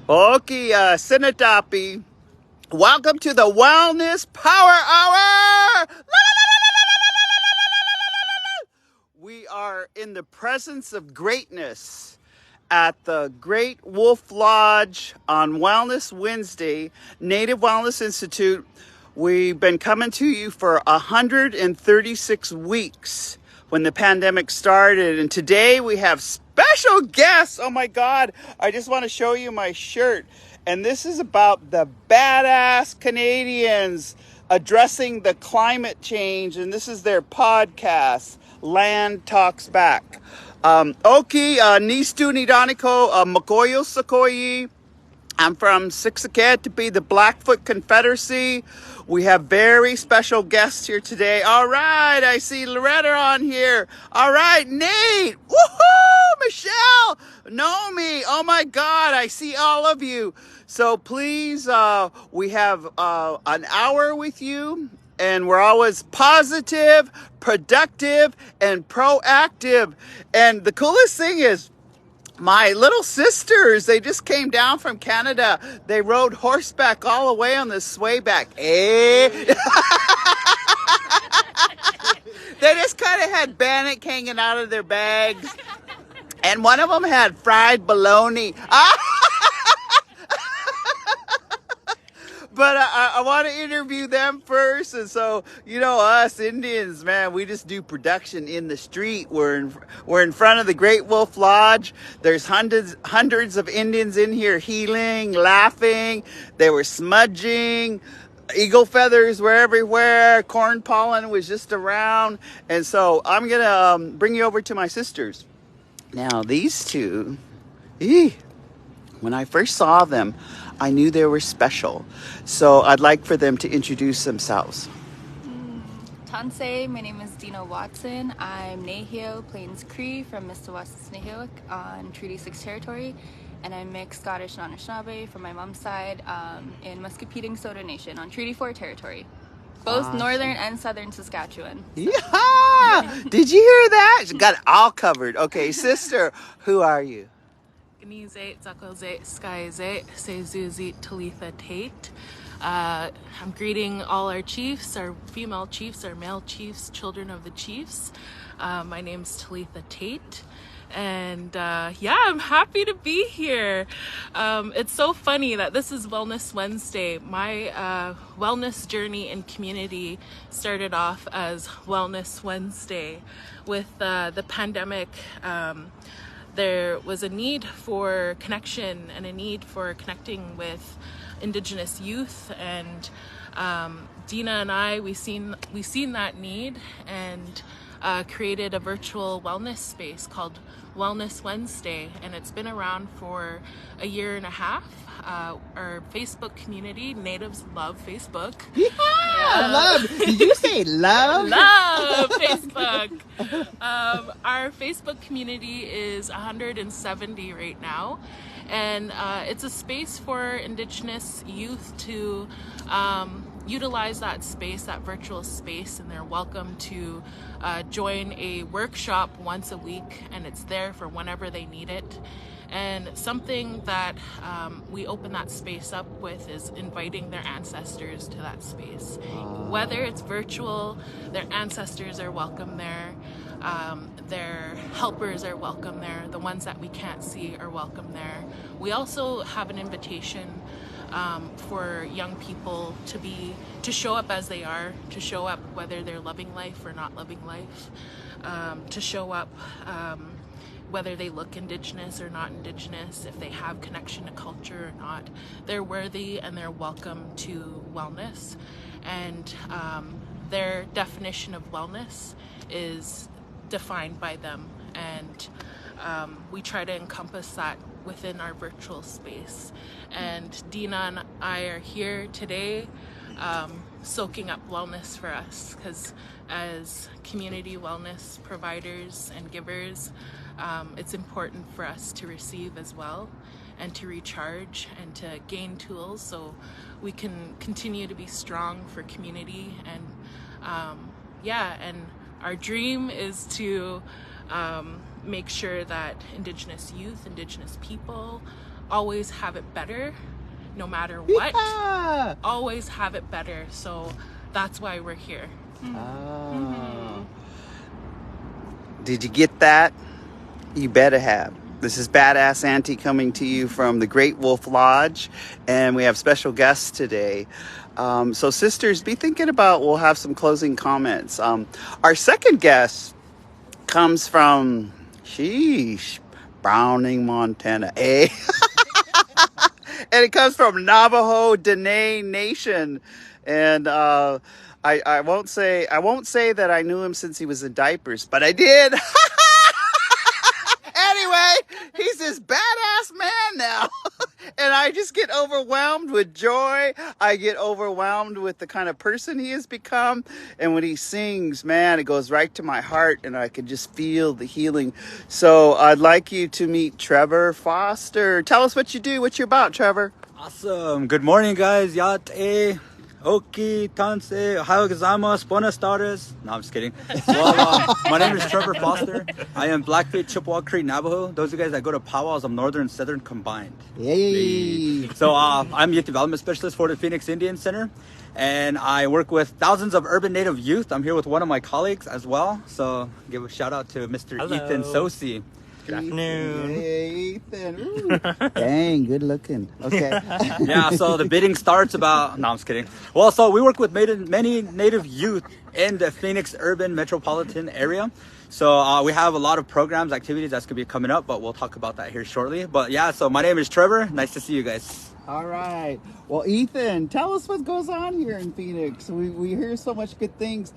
Okay, Sinatapi. Welcome to the Wellness Power Hour! We are in the presence of greatness at the Great Wolf Lodge on Wellness Wednesday, Native Wellness Institute. We've been coming to you for 136 weeks when the pandemic started, and today we have special guests. Oh my God, I just want to show you my shirt. And this is about the badass Canadians addressing the climate change, and this is their podcast, Land Talks Back. Oki, Nistu Nidaniko, Makoyo Sakoyi. I'm from Siksikatepi, the Blackfoot Confederacy. We have very special guests here today. All right, I see Loretta on here. All right, Nate. Woohoo! Michelle, Naomi. Oh my God, I see all of you. So please, we have an hour with you, and we're always positive, productive, and proactive. And the coolest thing is, my little sisters, they just came down from Canada. They rode horseback all the way on the swayback. Eh? They just kind of had bannock hanging out of their bags. And one of them had fried bologna. But I want to interview them first. And so, us Indians, man, we just do production in the street. We're in front of the Great Wolf Lodge. There's hundreds of Indians in here healing, laughing. They were smudging. Eagle feathers were everywhere. Corn pollen was just around. And so I'm going to bring you over to my sisters. Now, these two, when I first saw them, I knew they were special. So I'd like for them to introduce themselves. Tansei, my name is Dina Watson. I'm Nahio Plains Cree from Mistawassis Nahiwak on Treaty 6 territory. And I'm mixed Scottish and Anishinaabe from my mom's side in Muscopetang Soda Nation on Treaty 4 territory. Both awesome. Northern and southern Saskatchewan. So. Yeah! Did you hear that? She got it all covered. Okay, sister, who are you? Ganizate, Zakozate, Skyzate, Sezuzit, Talitha Tate. I'm greeting all our chiefs, our female chiefs, our male chiefs, children of the chiefs. My name's Talitha Tate. And I'm happy to be here. It's so funny that this is Wellness Wednesday. My wellness journey in community started off as Wellness Wednesday. With the pandemic, there was a need for connection and a need for connecting with Indigenous youth, and Dina and I, we seen that need and created a virtual wellness space called Wellness Wednesday, and it's been around for a year and a half. Our Facebook community, Natives love Facebook. Yeah, love. Did you say love? Love Facebook. Our Facebook community is 170 right now, and it's a space for Indigenous youth to utilize that space, that virtual space, and they're welcome to join a workshop once a week, and it's there for whenever they need it. And something that we open that space up with is inviting their ancestors to that space. Whether it's virtual, their ancestors are welcome there. Their helpers are welcome there. The ones that we can't see are welcome there. We also have an invitation for young people to show up as they are, to show up whether they're loving life or not loving life, to show up whether they look Indigenous or not Indigenous, if they have connection to culture or not. They're worthy and they're welcome to wellness. And their definition of wellness is defined by them. And we try to encompass that within our virtual space. And Dina and I are here today soaking up wellness for us, because as community wellness providers and givers, it's important for us to receive as well, and to recharge and to gain tools so we can continue to be strong for community. And and our dream is to make sure that Indigenous youth, Indigenous people always have it better, no matter what. Yeah. Always have it better. So that's why we're here. Oh. Did you get that? You better have. This is Badass Auntie coming to you from the Great Wolf Lodge, and we have special guests today. So sisters, be thinking about, we'll have some closing comments. Our second guest comes from, Browning, Montana. And it comes from Navajo Dene Nation. And I won't say that I knew him since he was in diapers, but I did. Anyway, he's this badass man now. And I just get overwhelmed with joy. I get overwhelmed with the kind of person he has become. And when he sings, man, it goes right to my heart, and I can just feel the healing. So I'd like you to meet Trevor Foster. Tell us what you do, what you're about, Trevor. Awesome. Good morning, guys. Yate, Oki, Tanse, Ohio gozaimasu, buenas tardes. No, I'm just kidding. Well, my name is Trevor Foster. I am Blackfeet, Chippewa Cree, Navajo. Those of you guys that go to powwows, I'm Northern and Southern combined. Yay. So I'm Youth Development Specialist for the Phoenix Indian Center, and I work with thousands of urban Native youth. I'm here with one of my colleagues as well. So give a shout out to Mr. Hello. Ethan Sosi. Good afternoon. Hey, Ethan. Ooh. Dang, good looking. Okay. Yeah, so the bidding starts about... No, I'm just kidding. Well, so we work with many Native youth in the Phoenix urban metropolitan area. So we have a lot of programs, activities that's going to be coming up, but we'll talk about that here shortly. But yeah, so my name is Trevor. Nice to see you guys. All right. Well, Ethan, tell us what goes on here in Phoenix. We hear so much good things.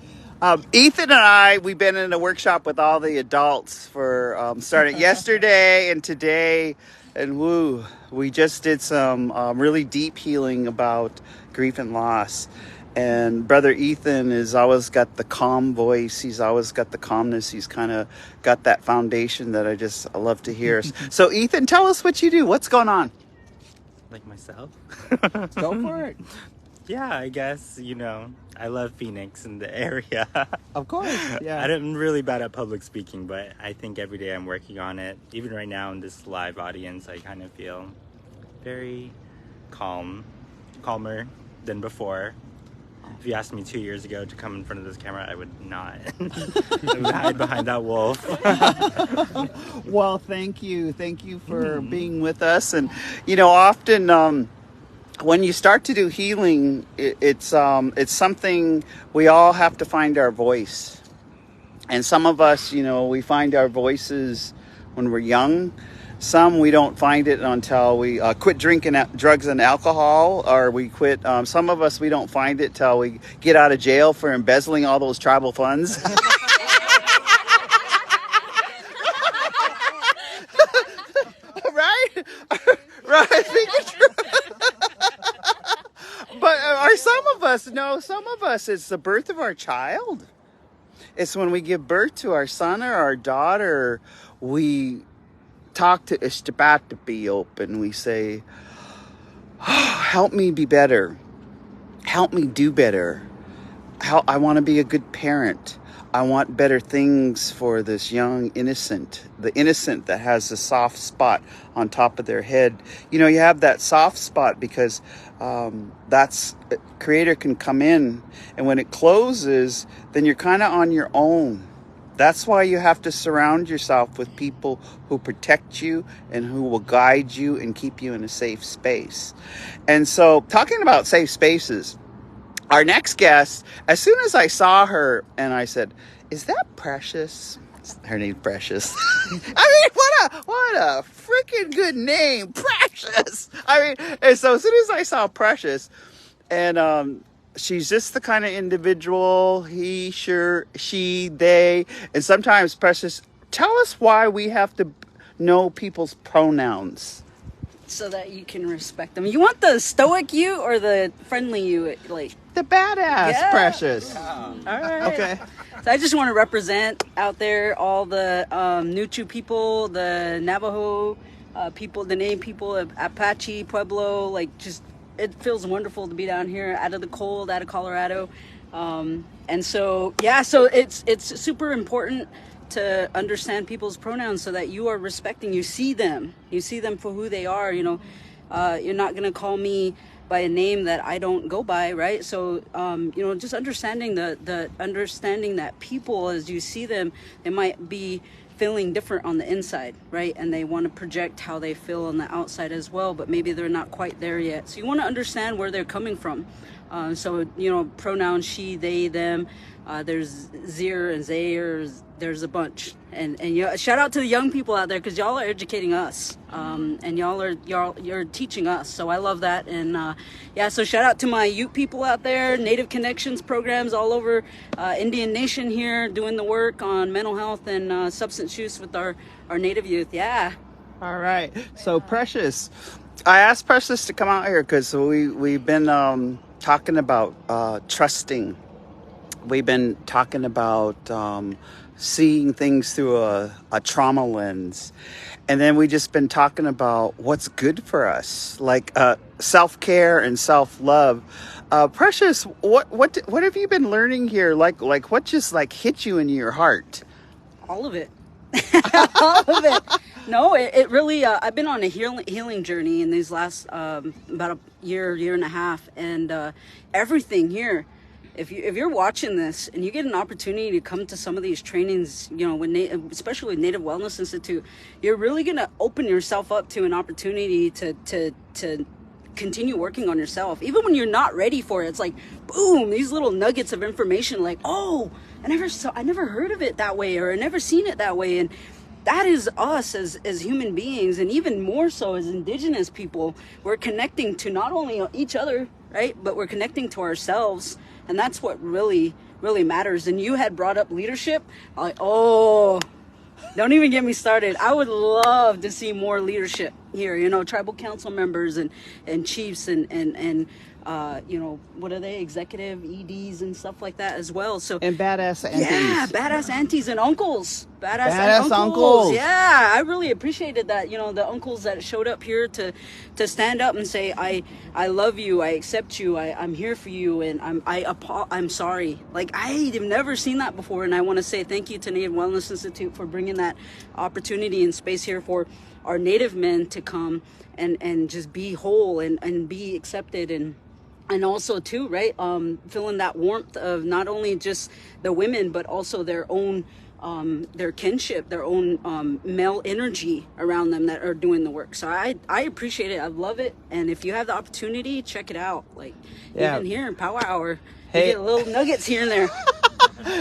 Ethan and I, we've been in a workshop with all the adults for starting yesterday and today. And we just did some really deep healing about grief and loss. And Brother Ethan has always got the calm voice. He's always got the calmness. He's kind of got that foundation that I love to hear. So Ethan, tell us what you do. What's going on? Like myself? Go for it. Yeah, I guess, I love Phoenix and the area. Of course, yeah. I'm really bad at public speaking, but I think every day I'm working on it. Even right now in this live audience, I kind of feel very calmer than before. If you asked me 2 years ago to come in front of this camera, I would not. I would hide behind that wolf. Well, thank you. Thank you for being with us. And, often when you start to do healing, it's something we all have to find our voice. And some of us, we find our voices when we're young. Some we don't find it until we quit drinking drugs and alcohol, or we quit. Some of us, we don't find it till we get out of jail for embezzling all those tribal funds. Right? Right. But are some of us, no, some of us, it's the birth of our child. It's when we give birth to our son or our daughter, we talk to Ishtabatapi and we say, help me be better. Help me do better. I want to be a good parent. I want better things for this young innocent, the innocent that has a soft spot on top of their head. You have that soft spot because that's Creator can come in, and when it closes, then you're kind of on your own. That's why you have to surround yourself with people who protect you and who will guide you and keep you in a safe space. And so, talking about safe spaces, our next guest, as soon as I saw her and I said, is that Precious? Her name's Precious. I mean, what a freaking good name, Precious. And so as soon as I saw Precious, and she's just the kind of individual, he, she, they, and sometimes Precious, tell us why we have to know people's pronouns. So that you can respect them. You want the stoic you or the friendly you? The badass, yeah. Precious. Yeah. All right. Okay. So I just want to represent out there all the Nuchu people, the Navajo people, the Name people, Apache, Pueblo. It feels wonderful to be down here out of the cold, out of Colorado. And so, yeah, so it's super important to understand people's pronouns so that you are respecting. You see them for who they are. You're not going to call me by a name that I don't go by, right? So just understanding the understanding that people, as you see them, they might be feeling different on the inside, right? And they want to project how they feel on the outside as well, but maybe they're not quite there yet. So you want to understand where they're coming from. Pronouns she, they, them. There's zir and zair. There's a bunch, and shout out to the young people out there, because y'all are educating us, and you're teaching us. So I love that, and so shout out to my Ute people out there, Native Connections programs all over Indian Nation here, doing the work on mental health and substance use with our Native youth. Yeah. All right. So Precious, I asked Precious to come out here because we've been talking about trusting. We've been talking about seeing things through a trauma lens. And then we just been talking about what's good for us, like self-care and self-love. Precious, what have you been learning here? Like what just like hit you in your heart? All of it. All of it. No, it really, I've been on a healing journey in these last, about a year and a half, and everything here. If you're watching this and you get an opportunity to come to some of these trainings, especially with Native Wellness Institute, you're really going to open yourself up to an opportunity to continue working on yourself. Even when you're not ready for it, it's like, boom, these little nuggets of information, like, oh, I never heard of it that way, or I never seen it that way. And that is us as human beings, and even more so as Indigenous people. We're connecting to not only each other, right, but we're connecting to ourselves. And that's what really, really matters. And you had brought up leadership. Like, oh, don't even get me started. I would love to see more leadership here, tribal council members and chiefs and what are they? Executive EDs and stuff like that as well. So and badass aunties. Yeah, badass aunties and uncles. Badass uncles. Yeah, I really appreciated that. The uncles that showed up here to stand up and say, I love you, I accept you, I'm here for you, and I'm sorry. Like, I have never seen that before, and I want to say thank you to Native Wellness Institute for bringing that opportunity and space here for our Native men to come and just be whole and be accepted, and also too, right, feeling that warmth of not only just the women, but also their own their kinship, their own male energy around them that are doing the work. So I appreciate it. I love it. And if you have the opportunity, check it out. Like, even here in Power Hour, you get little nuggets here and there.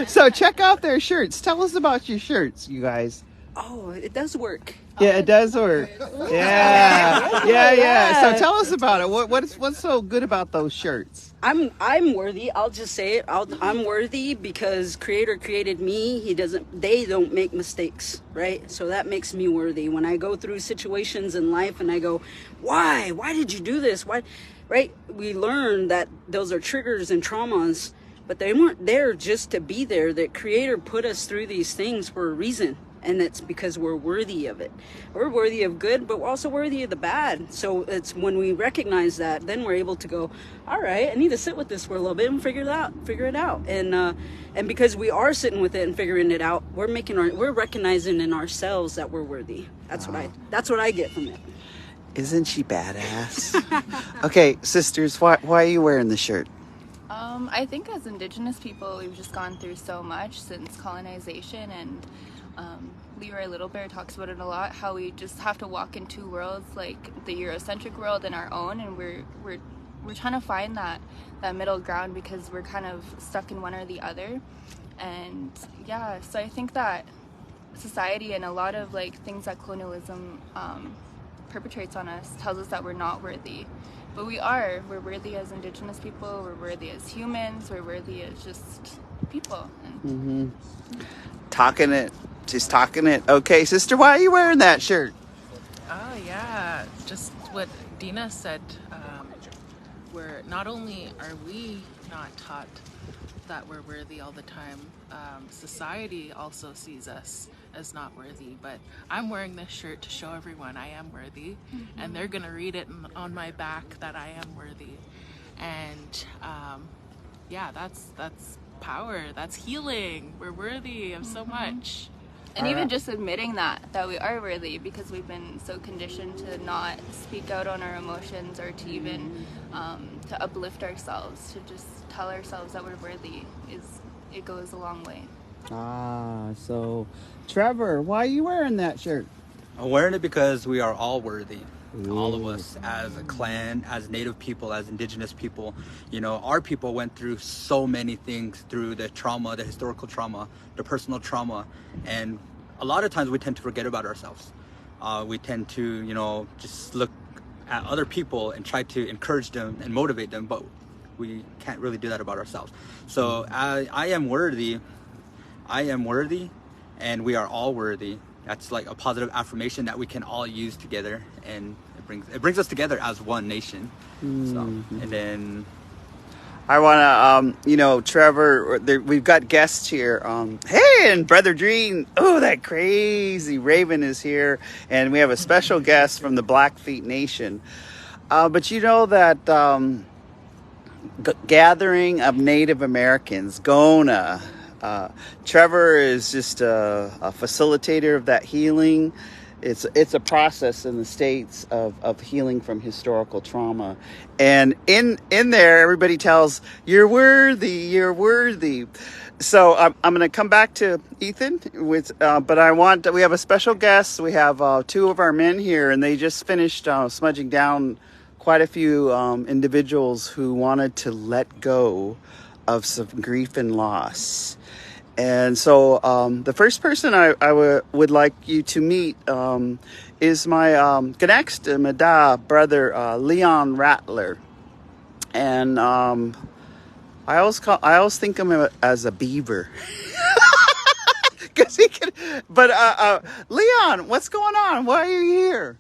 So check out their shirts. Tell us about your shirts, you guys. Oh, it does work. Yeah, it does work. Yeah. So tell us about it. What's so good about those shirts? I'm worthy. I'll just say it. I'm worthy because Creator created me. They don't make mistakes, right? So that makes me worthy. When I go through situations in life and I go, why did you do this? Why, right? We learn that those are triggers and traumas, but they weren't there just to be there. That Creator put us through these things for a reason. And it's because we're worthy of it. We're worthy of good, but we're also worthy of the bad. So it's when we recognize that, then we're able to go, all right, I need to sit with this for a little bit and figure it out. And because we are sitting with it and figuring it out, we're recognizing in ourselves that we're worthy. That's what I get from it. Isn't she badass? Okay, sisters, why are you wearing the shirt? I think as Indigenous people, we've just gone through so much since colonization, and Leroy Little Bear talks about it a lot, how we just have to walk in two worlds, like the Eurocentric world and our own, and we're trying to find that middle ground because we're kind of stuck in one or the other. And yeah, so I think that society and a lot of like things that colonialism perpetrates on us tells us that we're not worthy. But we're worthy as Indigenous people, we're worthy as humans, we're worthy as just people. And Talking it. She's talking it. Okay, sister, why are you wearing that shirt? Oh yeah, just what Dina said. Where not only are we not taught that we're worthy all the time, society also sees us as not worthy. But I'm wearing this shirt to show everyone I am worthy, and they're gonna read it on my back that I am worthy. And yeah, that's power. That's healing. We're worthy of so much. And even just admitting that we are worthy, because we've been so conditioned to not speak out on our emotions, or to even to uplift ourselves, to just tell ourselves that we're worthy, it goes a long way. So Trevor, why are you wearing that shirt? I'm wearing it because we are all worthy. All of us, as a clan, as Native people, as Indigenous people, you know, our people went through so many things, through the trauma, the historical trauma, the personal trauma, and a lot of times we tend to forget about ourselves. We tend to, you know, just look at other people and try to encourage them and motivate them, but we can't really do that about ourselves. So I am worthy, and we are all worthy. That's like a positive affirmation that we can all use together, and it brings us together as one nation. So, and then I want to, you know, Trevor, we've got guests here. Hey, and Brother Dream. Oh, that crazy Raven is here. And we have a special guest from the Blackfeet Nation. But you know that gathering of Native Americans, GONA. Trevor is just a facilitator of that healing. It's a process in the States of healing from historical trauma. And in there, everybody tells, you're worthy. So I'm going to come back to Ethan but we have a special guest. We have two of our men here, and they just finished smudging down quite a few individuals who wanted to let go of some grief and loss. And so the first person I would like you to meet is my Gannexta Mada brother, Leon Rattler. And I always think of him as a beaver. Cause he can, but Leon, what's going on? Why are you here?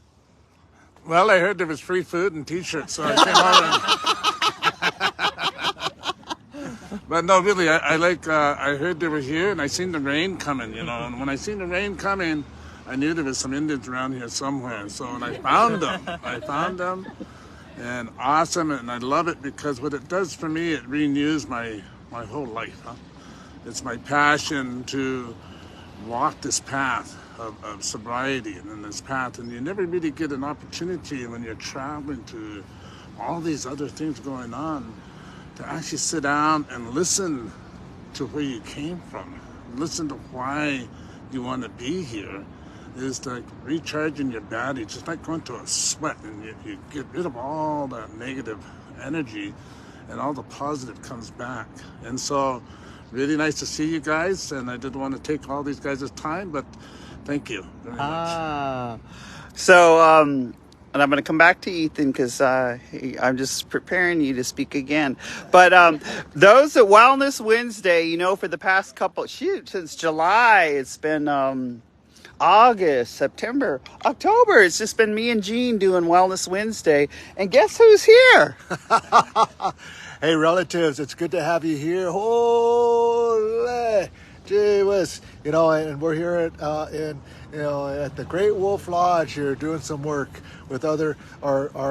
Well, I heard there was free food and t-shirts, so I came over. But no, really, I heard they were here, and I seen the rain coming, you know. And when I seen the rain coming, I knew there was some Indians around here somewhere. So when I found them, and awesome, and I love it because what it does for me, it renews my whole life. Huh? It's my passion to walk this path of sobriety and in this path, and you never really get an opportunity when you're traveling to all these other things going on to actually sit down and listen to where you came from, listen to why you want to be here. Is like recharging your body, just like going to a sweat, and you get rid of all that negative energy, and all the positive comes back. And so really nice to see you guys, and I didn't want to take all these guys' time, but thank you very much. So, and I'm going to come back to Ethan because I'm just preparing you to speak again. But those at Wellness Wednesday, you know, for the past since July, it's been August, September, October. It's just been me and Gene doing Wellness Wednesday. And guess who's here? Hey, relatives, it's good to have you here. Holy gee whiz. You know, and we're here at the Great Wolf Lodge here doing some work with our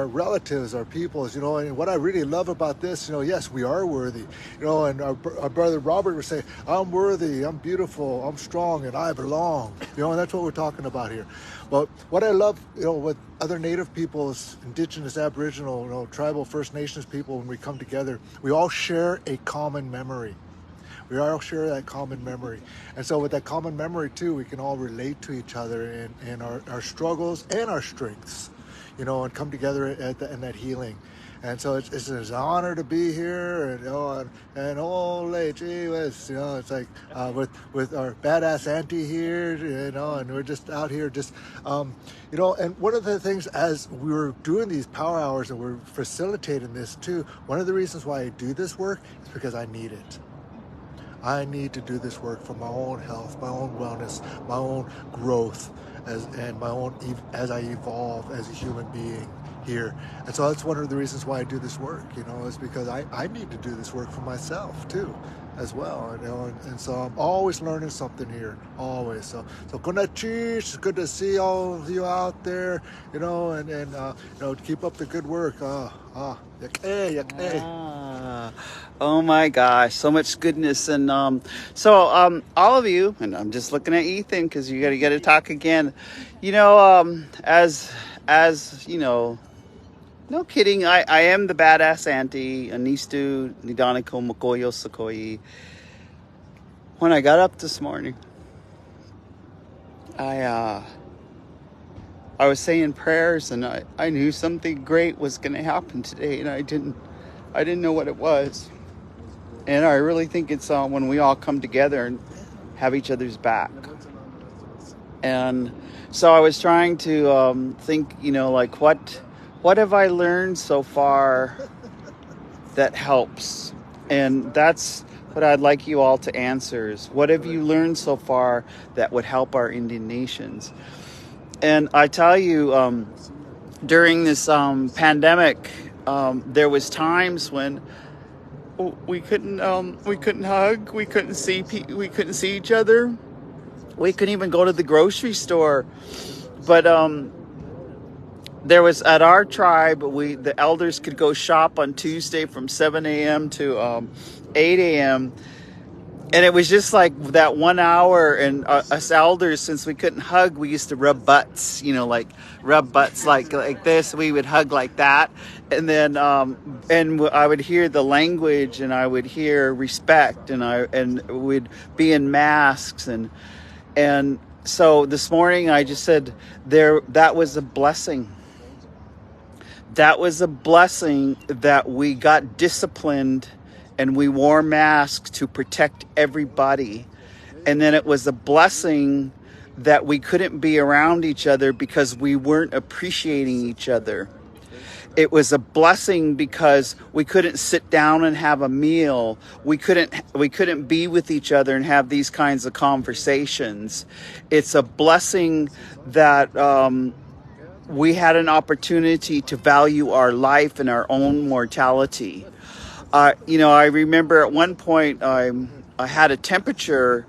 relatives, our peoples, you know. And what I really love about this, you know, yes, we are worthy, you know, and our brother Robert would say, I'm worthy, I'm beautiful, I'm strong, and I belong, you know, and that's what we're talking about here. But what I love, you know, with other Native peoples, Indigenous, Aboriginal, you know, tribal, First Nations people, when we come together, we all share a common memory. We all share that common memory. And so with that common memory too, we can all relate to each other and our struggles and our strengths, you know, and come together in that healing. And so it's an honor to be here, and holy gee whiz, you know, it's like with our badass auntie here, you know, and we're just out here just, you know, and one of the things as we were doing these power hours and we're facilitating this too, one of the reasons why I do this work is because I need it. I need to do this work for my own health, my own wellness, my own growth, as I evolve as a human being, here. And so that's one of the reasons why I do this work, is because I need to do this work for myself too, as well, and so I'm always learning something here, always. So Konachi, it's good to see all of you out there, and keep up the good work. Oh my gosh, so much goodness. And all of you, and I'm just looking at Ethan because you got to talk again. As no kidding, I am the badass auntie, Anistu Nidaniko Mokoyo Sakoi. When I got up this morning, I was saying prayers, and I knew something great was going to happen today, and I didn't know what it was. And I really think it's when we all come together and have each other's back. And so I was trying to think, like what have I learned so far that helps? And that's what I'd like you all to answer is, what have you learned so far that would help our Indian nations? And I tell you, during this pandemic, there was times when we couldn't hug, we couldn't see each other, we couldn't even go to the grocery store. But there was, at our tribe, the elders could go shop on Tuesday from 7 a.m. to 8 a.m. And it was just like that 1 hour, and us elders, since we couldn't hug, we used to rub butts, like rub butts like this. We would hug like that. And then I would hear the language, and I would hear respect, and we'd be in masks. And so this morning I just said that was a blessing. That was a blessing that we got disciplined and we wore masks to protect everybody. And then it was a blessing that we couldn't be around each other because we weren't appreciating each other. It was a blessing because we couldn't sit down and have a meal. We couldn't be with each other and have these kinds of conversations. It's a blessing that we had an opportunity to value our life and our own mortality. I remember at one point I had a temperature,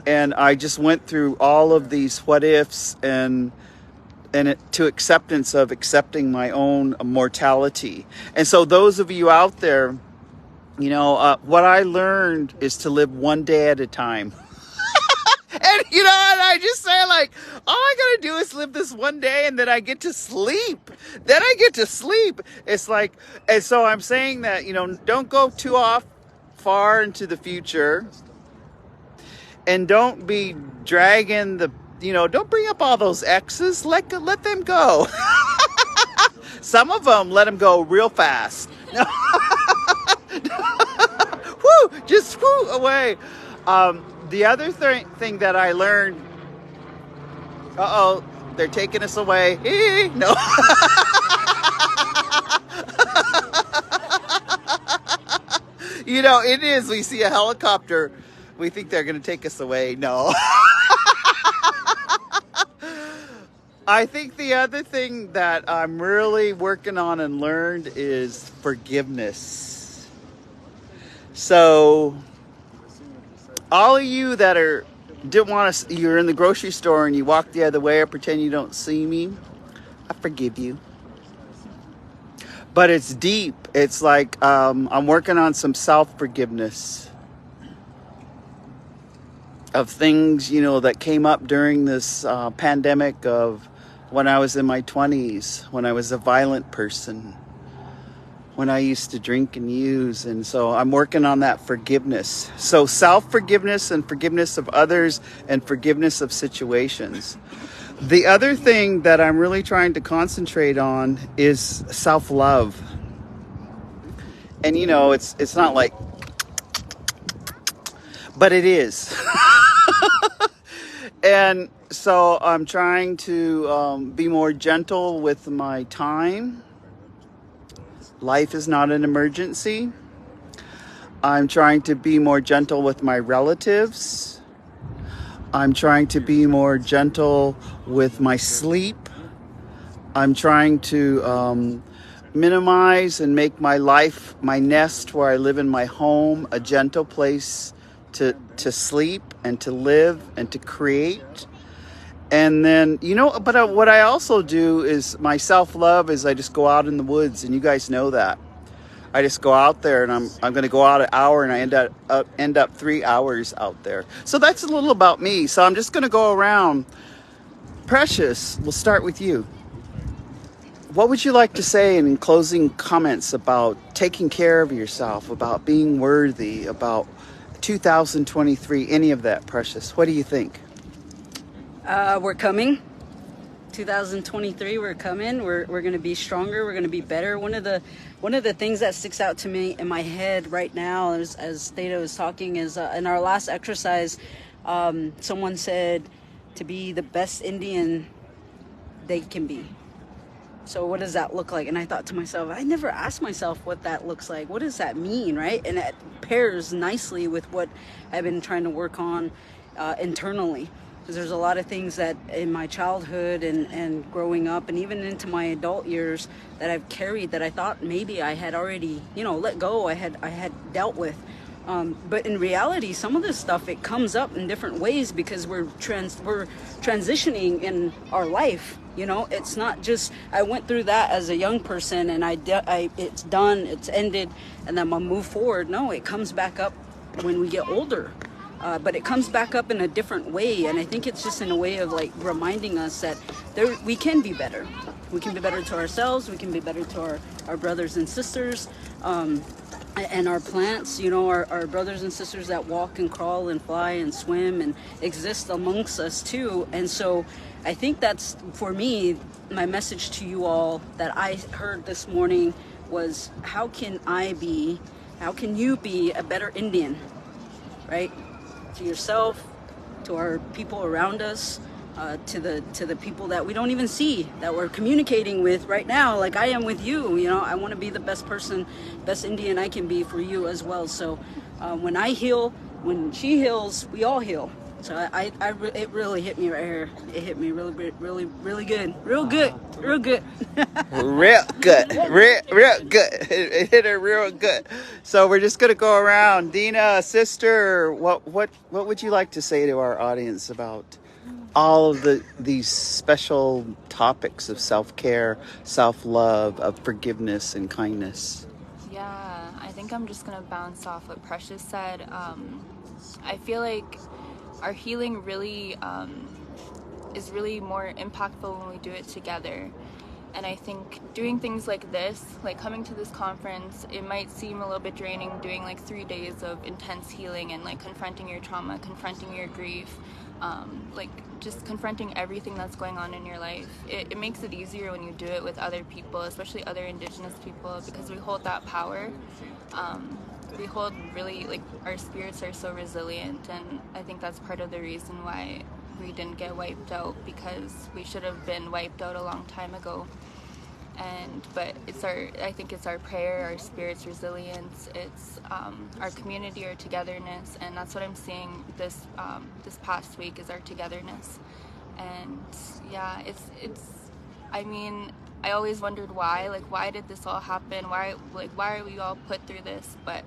and I just went through all of these what ifs and to acceptance of accepting my own mortality. And so those of you out there, what I learned is to live one day at a time. And I just say, like, all I gotta do is live this one day, and then I get to sleep. It's like, and so I'm saying that, don't go too far into the future, and don't be dragging don't bring up all those exes. Let them go. Some of them, let them go real fast. Whoo, just whoo away. The other thing that I learned, they're taking us away. No. It is. We see a helicopter, we think they're going to take us away. No. I think the other thing that I'm really working on and learned is forgiveness. So all of you that you're in the grocery store and you walk the other way or pretend you don't see me, I forgive you. But it's deep. It's like I'm working on some self-forgiveness of things, that came up during this pandemic, of when I was in my 20s, when I was a violent person, when I used to drink and use. And so I'm working on that forgiveness. So self-forgiveness and forgiveness of others and forgiveness of situations. The other thing that I'm really trying to concentrate on is self-love. And it's not like, but it is. And so I'm trying to be more gentle with my time. Life is not an emergency. I'm trying to be more gentle with my relatives. I'm trying to be more gentle with my sleep. I'm trying to minimize and make my life, my nest where I live in my home, a gentle place to sleep and to live and to create. And then, but what I also do is my self-love is I just go out in the woods, and you guys know that. I just go out there, and I'm going to go out an hour, and I end up 3 hours out there. So that's a little about me. So I'm just going to go around. Precious, we'll start with you. What would you like to say in closing comments about taking care of yourself, about being worthy, about 2023, any of that, Precious? What do you think? We're coming. 2023, we're coming. We're going to be stronger. We're going to be better. One of the things that sticks out to me in my head right now, as Theda was talking, is in our last exercise, someone said to be the best Indian they can be. So what does that look like? And I thought to myself, I never asked myself what that looks like. What does that mean, right? And it pairs nicely with what I've been trying to work on internally. Because there's a lot of things that in my childhood and growing up and even into my adult years that I've carried that I thought maybe I had already, let go, I had dealt with. But in reality, some of this stuff, it comes up in different ways because we're transitioning in our life. It's not just I went through that as a young person and it's done, it's ended, and then I'll move forward. No, it comes back up when we get older. But it comes back up in a different way, and I think it's just in a way of like reminding us that we can be better. We can be better to ourselves. We can be better to our brothers and sisters, and our plants. Our brothers and sisters that walk and crawl and fly and swim and exist amongst us too. And so, I think that's for me my message to you all that I heard this morning was how can you be a better Indian, right? To yourself, to our people around us, to the people that we don't even see, that we're communicating with right now, like I am with you. I want to be the best person, best Indian I can be for you as well. So when I heal, when she heals, we all heal. So it really hit me right here. It hit me really good, real good. Real good. Real good. It hit her real good. So we're just gonna go around. Dina, sister, what would you like to say to our audience about all of these special topics of self-care, self-love, of forgiveness and kindness? Yeah, I think I'm just gonna bounce off what Precious said. I feel like our healing really is really more impactful when we do it together. And I think doing things like this, like coming to this conference, it might seem a little bit draining doing like 3 days of intense healing and like confronting your trauma, confronting your grief, like just confronting everything that's going on in your life. It makes it easier when you do it with other people, especially other Indigenous people, because we hold that power. We hold really, like, our spirits are so resilient, and I think that's part of the reason why we didn't get wiped out, because we should have been wiped out a long time ago. But I think it's our prayer, our spirit's resilience, it's our community, our togetherness, and that's what I'm seeing this past week is our togetherness. And yeah, I mean, I always wondered why did this all happen? Why are we all put through this? But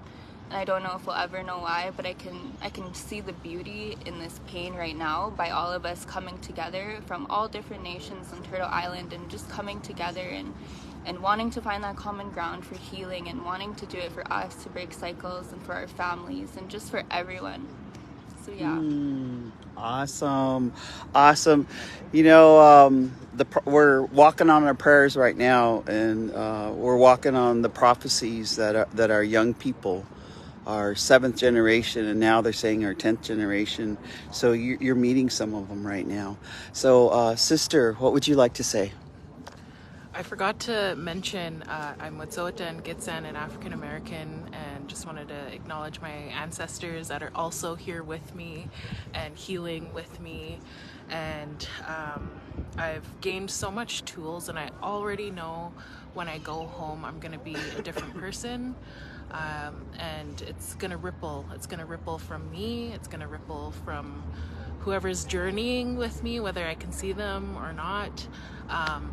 I don't know if we'll ever know why, but I can see the beauty in this pain right now by all of us coming together from all different nations on Turtle Island and just coming together and wanting to find that common ground for healing and wanting to do it for us to break cycles and for our families and just for everyone. So yeah. Awesome. We're walking on our prayers right now, and we're walking on the prophecies that our young people, our 7th generation, and now they're saying our 10th generation. So you're meeting some of them right now. So sister, what would you like to say? I forgot to mention I'm Wet'suwet'en and Gitxsan, an African American, and just wanted to acknowledge my ancestors that are also here with me and healing with me. And I've gained so much tools, and I already know when I go home I'm going to be a different person. And it's going to ripple. It's going to ripple from me. It's going to ripple from whoever's journeying with me, whether I can see them or not.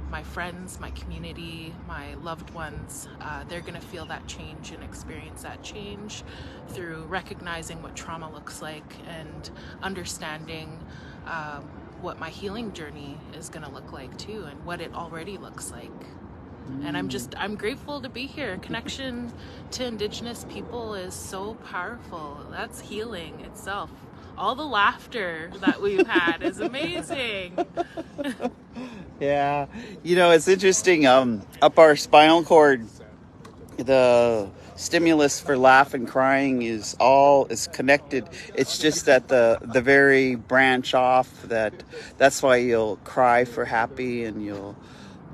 My friends, my community, my loved ones, they're going to feel that change and experience that change through recognizing what trauma looks like and understanding what my healing journey is going to look like too, and what it already looks like. And I'm grateful to be here. Connection to Indigenous people is so powerful. That's healing itself. All the laughter that we've had is amazing. Yeah, you know, it's interesting. Up our spinal cord, the stimulus for laugh and crying is connected. It's just that the very branch off that's why you'll cry for happy and you'll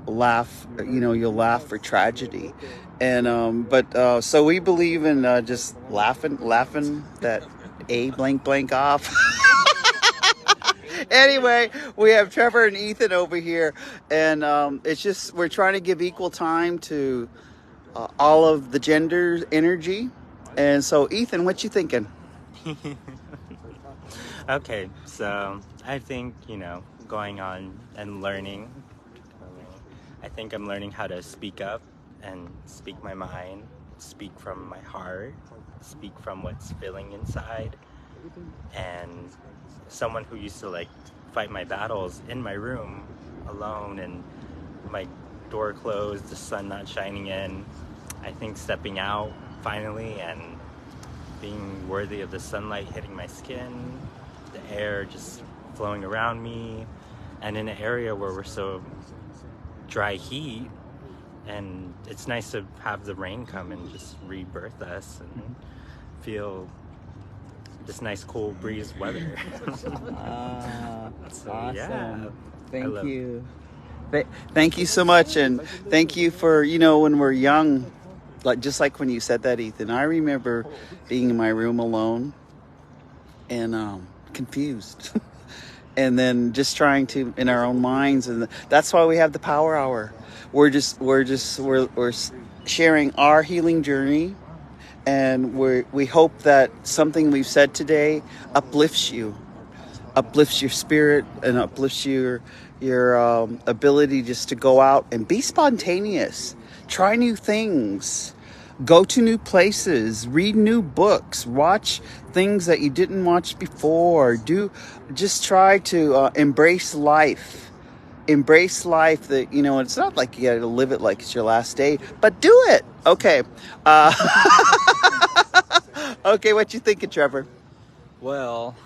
laugh, you'll laugh for tragedy. And but so we believe in just laughing that a blank off. Anyway, we have Trevor and Ethan over here, and it's just we're trying to give equal time to all of the gender energy. And so, Ethan, what you thinking? Okay, so I think, going on and learning, I think I'm learning how to speak up and speak my mind, speak from my heart, speak from what's feeling inside. And someone who used to fight my battles in my room alone and my door closed, the sun not shining in, I think stepping out finally and being worthy of the sunlight hitting my skin, the air just flowing around me, and in an area where we're so dry heat, and it's nice to have the rain come and just rebirth us and feel this nice cool breeze weather. So, awesome. Yeah, Thank you. Thank you so much, and thank you for, when we're young, just like when you said that, Ethan, I remember being in my room alone and confused. And then just trying to, in our own minds, and that's why we have the Power Hour. We're sharing our healing journey, and we hope that something we've said today uplifts your spirit and uplifts your ability just to go out and be spontaneous, try new things, go to new places, read new books, watch things that you didn't watch before. Just try to embrace life. Embrace life. That it's not like you got to live it like it's your last day, but do it. Okay. Okay, what you thinking, Trevor? Well,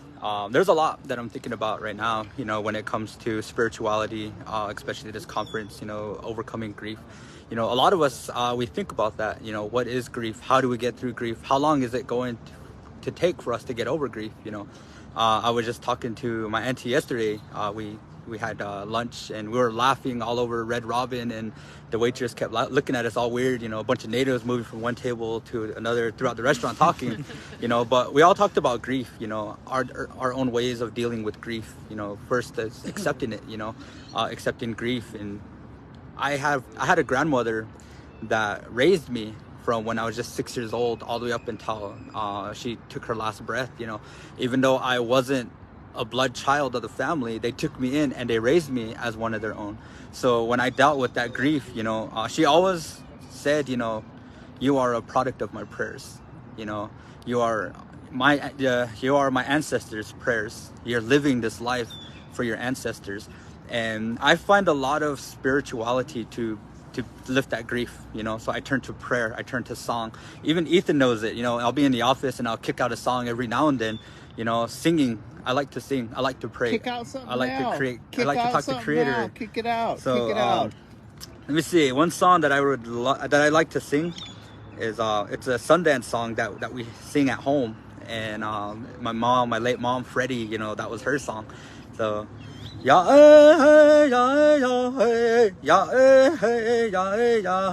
there's a lot that I'm thinking about right now, when it comes to spirituality, especially this conference, overcoming grief. A lot of us, we think about that, what is grief? How do we get through grief? How long is it going to take for us to get over grief? I was just talking to my auntie yesterday. We had lunch and we were laughing all over Red Robin, and the waitress kept looking at us all weird, a bunch of natives moving from one table to another throughout the restaurant talking, but we all talked about grief, our own ways of dealing with grief. First is accepting it, accepting grief. And I had a grandmother that raised me from when I was just 6 years old all the way up until she took her last breath. Even though I wasn't a blood child of the family, they took me in and they raised me as one of their own. So when I dealt with that grief, she always said, you are a product of my prayers. You are my ancestors' prayers. You're living this life for your ancestors. And I find a lot of spirituality to lift that grief, so I turn to prayer, I turn to song. Even Ethan knows it. I'll be in the office and I'll kick out a song every now and then. Singing, I like to sing, I like to pray, Kick out something I like now. to create, Kick I like to out talk to something Creator. now. Kick it out. So, Kick it out. let me see, one song that I like to sing is it's a Sundance song that we sing at home, and my late mom Freddie, that was her song. So ya hey ya hey ya hey ya hey ya ya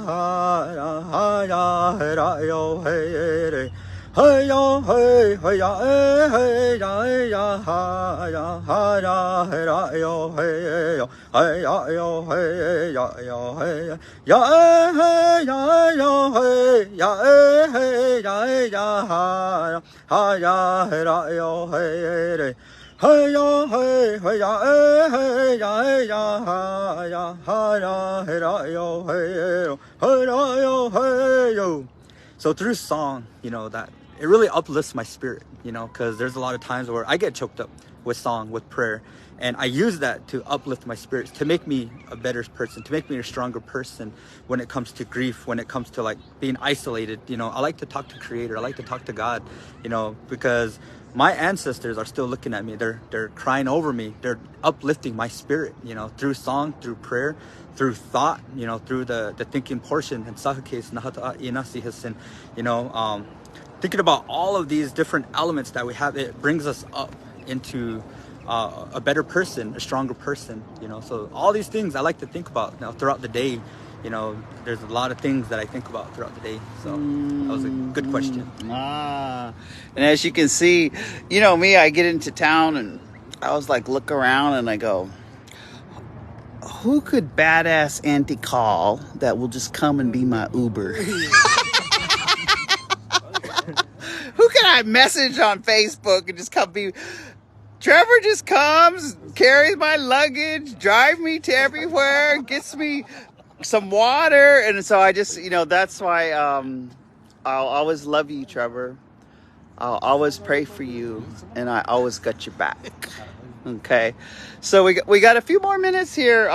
ya hey ra yo hey hey ya hey hey ya hey ya ha ya ha ya hey ya yo hey yo hey ya yo hey ya yo hey ya hey ya yo hey ya hey ya ha ya hey ya yo hey hey ya hey ya hey ya ha ya hey ya yo hey ya yo hey yo. So through song, that it really uplifts my spirit, because there's a lot of times where I get choked up with song, with prayer, and I use that to uplift my spirits, to make me a better person, to make me a stronger person when it comes to grief, when it comes to like being isolated. I like to talk to Creator, I like to talk to God, because my ancestors are still looking at me. They're crying over me. They're uplifting my spirit, through song, through prayer, through thought, through the thinking portion and sahakes, thinking about all of these different elements that we have. It brings us up into a better person, a stronger person, so all these things I like to think about throughout the day. There's a lot of things that I think about throughout the day. So that was a good question. And as you can see, me, I get into town and I was like, look around and I go, who could badass auntie call that will just come and be my Uber? Who can I message on Facebook and just come be? Trevor just comes, carries my luggage, drives me to everywhere, gets me some water. And so I just, that's why I'll always love you, Trevor. I'll always pray for you, and I always got your back. Okay, so we got a few more minutes here.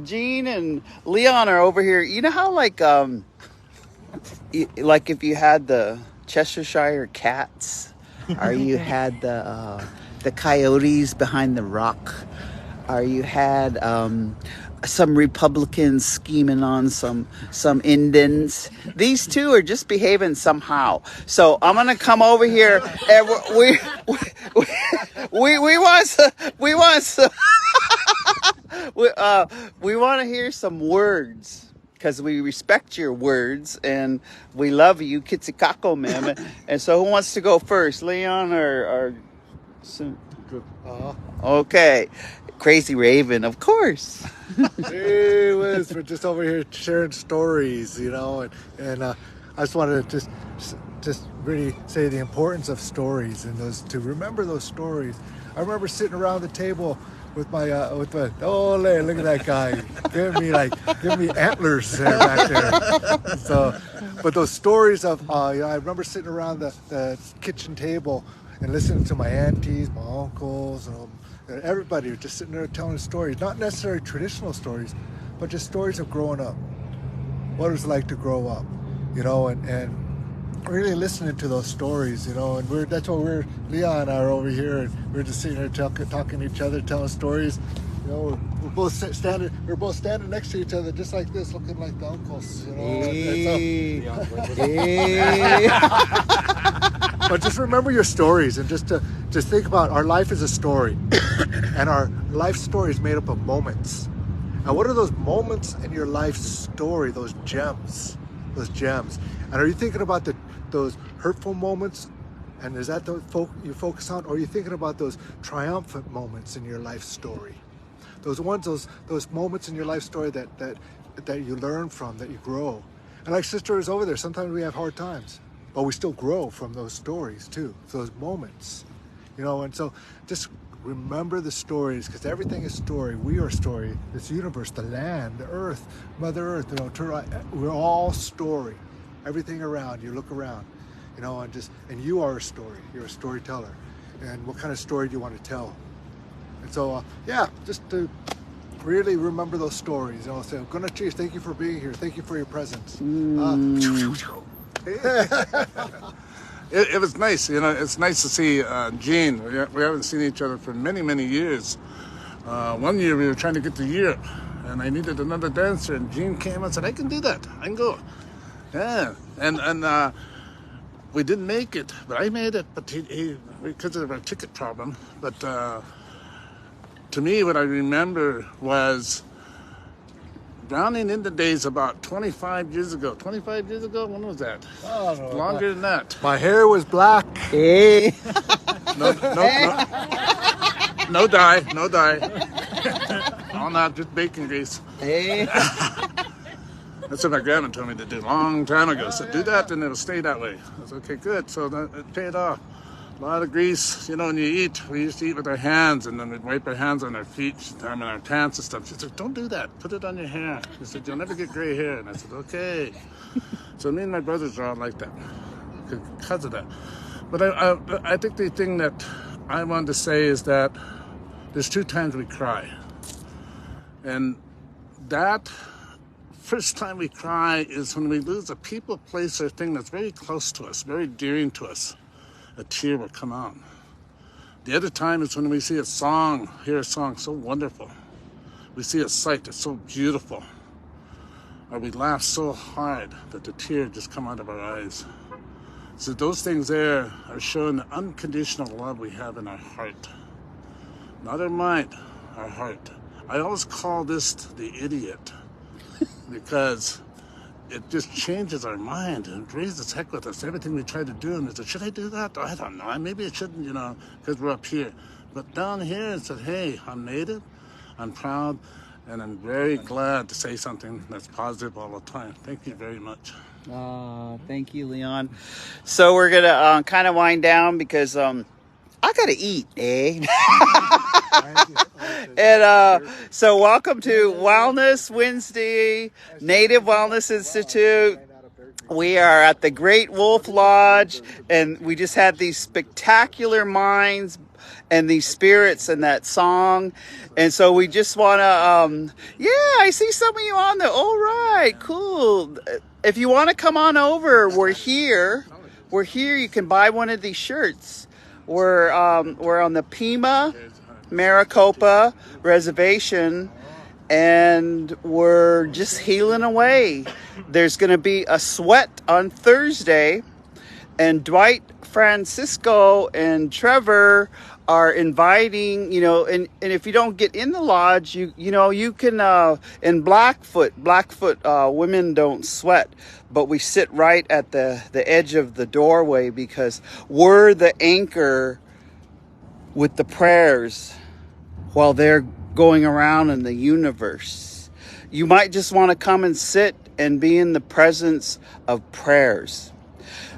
Gene and Leon are over here. You know how like if you had the Cheshire cats, or you had the coyotes behind the rock, or you had some Republicans scheming on some Indians. These two are just behaving somehow. So I'm gonna come over here and we want to hear some words. Because we respect your words and we love you, Kitsikako, ma'am. And so who wants to go first, Leon or okay. Crazy Raven, of course. Hey, Liz, we're just over here sharing stories, and I just wanted to just really say the importance of stories and to remember those stories. I remember sitting around the table with my look at that guy giving me antlers there back there. So, but those stories of I remember sitting around the kitchen table and listening to my aunties, my uncles, and everybody was just sitting there telling stories, not necessarily traditional stories, but just stories of growing up, what it was like to grow up, and really listening to those stories, and that's what Leon and I are over here, and we're just sitting here talking to each other, telling stories. We're both standing next to each other, just like this, looking like the uncles. But just remember your stories, and just think about our life is a story, and our life story is made up of moments. And what are those moments in your life story? Those gems. And are you thinking about those hurtful moments? And is that the you focus on? Or are you thinking about those triumphant moments in your life story? Those moments in your life story that you learn from, that you grow. And like Sister is over there, sometimes we have hard times, but we still grow from those stories too, those moments. And so just remember the stories, because everything is story. We are story. This universe, the land, the earth, Mother Earth, we're all story. Everything around, you look around, and you are a story. You're a storyteller. And what kind of story do you want to tell? And so, just to really remember those stories. Say, Guna Cheers, thank you for being here. Thank you for your presence. It was nice, it's nice to see Gene. We haven't seen each other for many, many years. One year we were trying to get to Europe, and I needed another dancer, and Gene came and said, I can do that. I can go. Yeah, and we didn't make it, but I made it, but he because of a ticket problem. But to me, what I remember was drowning in the days about 25 years ago. 25 years ago? When was that? Oh, no, Longer than that. my hair was black. Hey. No dye. No dye. All not just bacon grease. Hey. That's what my grandma told me to do a long time ago. So do that and it'll stay that way. I was okay, good. So it paid off. A lot of grease, you know, when you eat, we used to eat with our hands and then we'd wipe our hands on our feet, I mean, our pants and stuff. She said, don't do that. Put it on your hair. She said, you'll never get gray hair. And I said, okay. So me and my brothers are all like that because of that. But I think the thing that I wanted to say is that there's 2 times we cry. And that first time we cry is when we lose a people, place, or thing that's very close to us, very dearing to us. A tear will come out. The other time is when we see a song, hear a song so wonderful. We see a sight that's so beautiful. Or we laugh so hard that the tear just come out of our eyes. So those things there are showing the unconditional love we have in our heart. Not our mind, our heart. I always call this the idiot because it just changes our mind and raises heck with us. Everything we try to do, and it's like, should I do that? I don't know. Maybe I shouldn't, you know, because we're up here. But down here, it said, hey, I'm Native, I'm proud, and I'm very glad to say something that's positive all the time. Thank you very much. Thank you, Leon. So we're going to kind of wind down because I got to eat, eh? And so welcome to Wellness Wednesday, Native Wellness Institute. We are at the Great Wolf Lodge, and we just had these spectacular minds and these spirits and that song. And so we just want to, I see some of you on there. All right, cool. If you want to come on over, we're here. We're here. You can buy one of these shirts. We're on the Pima Maricopa Reservation, and we're just healing away. There's going to be a sweat on Thursday, and Dwight, Francisco, and Trevor are inviting, you know, and if you don't get in the lodge, you can, in Blackfoot, women don't sweat, but we sit right at the edge of the doorway because we're the anchor with the prayers while they're going around in the universe. You might just want to come and sit and be in the presence of prayers.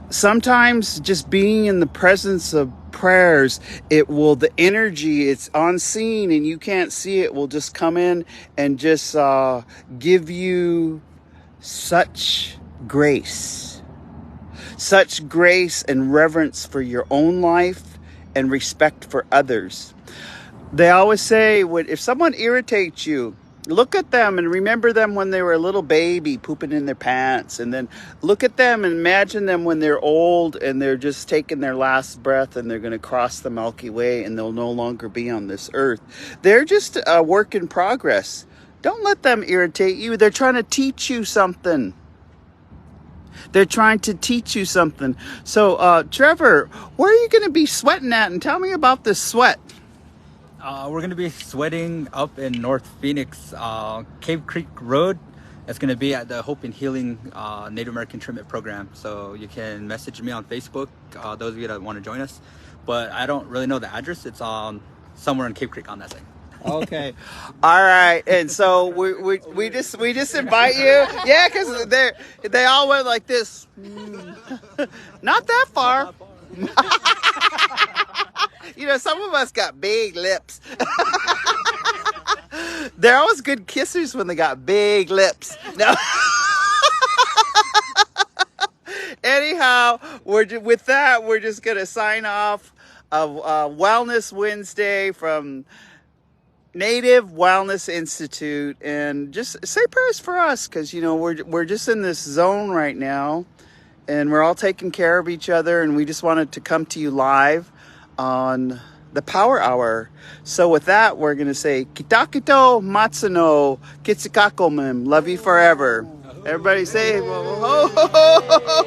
Sometimes just being in the presence of prayers, the energy, it's unseen and you can't see it, will just come in and just give you such grace and reverence for your own life and respect for others. They always say, if someone irritates you, look at them and remember them when they were a little baby pooping in their pants, and then look at them and imagine them when they're old and they're just taking their last breath and they're going to cross the Milky Way and they'll no longer be on this earth. They're just a work in progress. Don't let them irritate you. They're trying to teach you something. So, Trevor, where are you going to be sweating at? And tell me about this sweat. We're going to be sweating up in North Phoenix, Cave Creek Road. It's going to be at the Hope and Healing Native American Treatment Program. So you can message me on Facebook, those of you that want to join us. But I don't really know the address. It's somewhere in Cave Creek on that side. Okay. All right. And so we just invite you. Yeah, because they all went like this. Not that far. You know, some of us got big lips. They're always good kissers when they got big lips. No. Anyhow, we're just going to sign off of Wellness Wednesday from Native Wellness Institute, and just say prayers for us, because, you know, we're just in this zone right now, and we're all taking care of each other, and we just wanted to come to you live on the Power Hour. So with that, we're going to say, Kitakito Matsuno Kitsikakomem. Love you forever. Everybody say, ho, ho, ho, ho, ho.